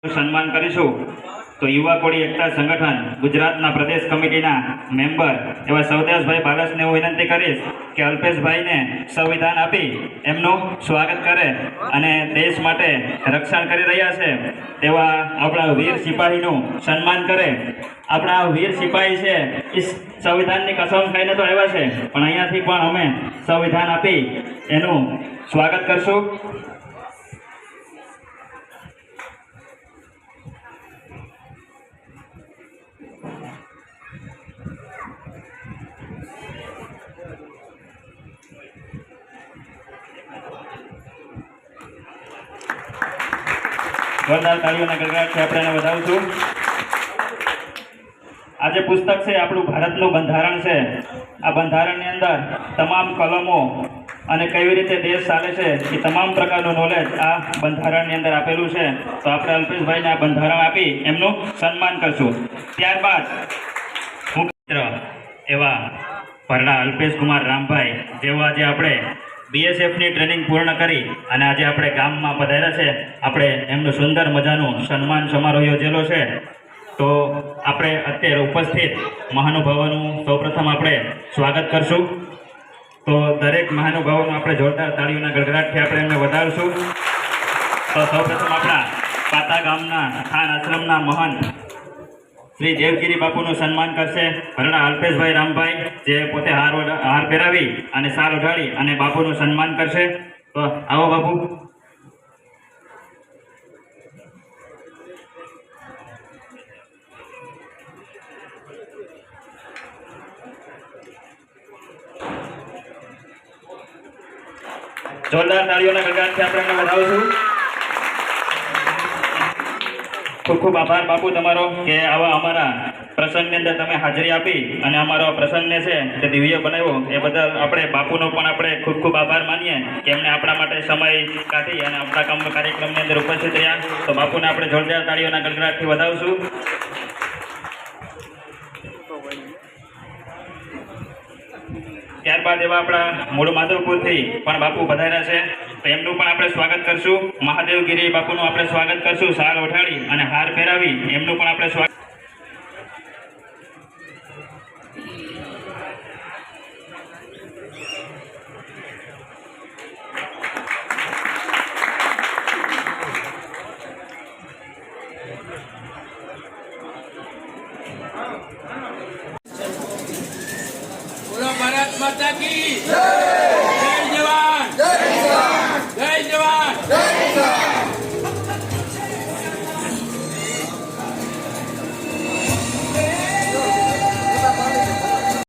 સન્માન કરીશું તો યુવા કોળી એકતા સંગઠન ગુજરાતના પ્રદેશ કમિટીના મેમ્બર એવા સૌદેશભાઈ બાલસને હું વિનંતી કરીશ કે અલ્પેશભાઈને સંવિધાન આપી એમનું સ્વાગત કરે અને દેશ માટે રક્ષણ કરી રહ્યા છે તેવા આપણા વીર સિપાહીનું સન્માન કરે। આપણા વીર સિપાહી છે એ સંવિધાનની કસમ ખાઈને તો આવ્યા છે, પણ અહીંયાથી પણ અમે સંવિધાન આપી એનું સ્વાગત કરશું। જોરદાર તાળીઓના ગડગડાટથી આપણે એને વધાવશું। આ જે પુસ્તક છે આપણું ભારતનું બંધારણ છે। આ બંધારણની અંદર તમામ કલમો અને કેવી રીતે દેશ ચાલે છે એ તમામ પ્રકારનું નોલેજ આ બંધારણની અંદર આપેલું છે। તો આપણે અલ્પેશભાઈને આ બંધારણ આપી એમનું સન્માન કરશું। ત્યારબાદ મુખ્ય એવા ભરડા અલ્પેશ કુમાર રામભાઈ જેઓ આજે આપણે બીએસએફની ટ્રેનિંગ પૂર્ણ કરી અને આજે આપણે ગામમાં પધાર્યા છે, આપણે એમનું સુંદર મજાનું સન્માન સમારોહ યોજેલો છે। તો આપણે અત્યારે ઉપસ્થિત મહાનુભાવોનું સૌપ્રથમ આપણે સ્વાગત કરશું। તો દરેક મહાનુભાવોનું આપણે જોરદાર તાળીઓના ગડગડાટથી આપણે એમને વધારશું। તો સૌપ્રથમ આપણા પાતા ગામના ખાન આશ્રમના મહંત શ્રી દેવગીરી બાપુનું સન્માન કરશે ભરડા અલ્પેશભાઈ રામભાઈ, જે પોતે હાર પહેરાવી અને શાલ ઓઢાડી અને બાપુનું સન્માન કરશે। તો આવો બાપુ। જોરદાર તાળીઓના ગડગડાટથી આપણે એમને વધાવીશું। ખૂબ ખૂબ આભાર બાપુ તમારો કે આવા અમારા પ્રસંગની અંદર તમે હાજરી આપી અને અમારો પ્રસંગને છે તે દિવ્ય બનાવ્યો, એ બદલ આપણે બાપુનો પણ આપણે ખૂબ ખૂબ આભાર માનીએ કે એમને આપણા માટે સમય કાઢી અને આપણા કાર્યક્રમની અંદર ઉપસ્થિત રહ્યા। તો બાપુને આપણે જોરદાર તાળીઓના ગડગડાટથી વધાવશું। ત્યારબાદ એવા આપણા મૂળ માધવપુરથી પણ બાપુ પધાર્યા છે, તો એમનું પણ આપણે સ્વાગત કરશું। મહાદેવગીરી બાપુનું આપણે સ્વાગત કરશું શાલ ઓઢાડી અને હાર પહેરાવી એમનું પણ આપણે સ્વાગત। भारत माता की जय।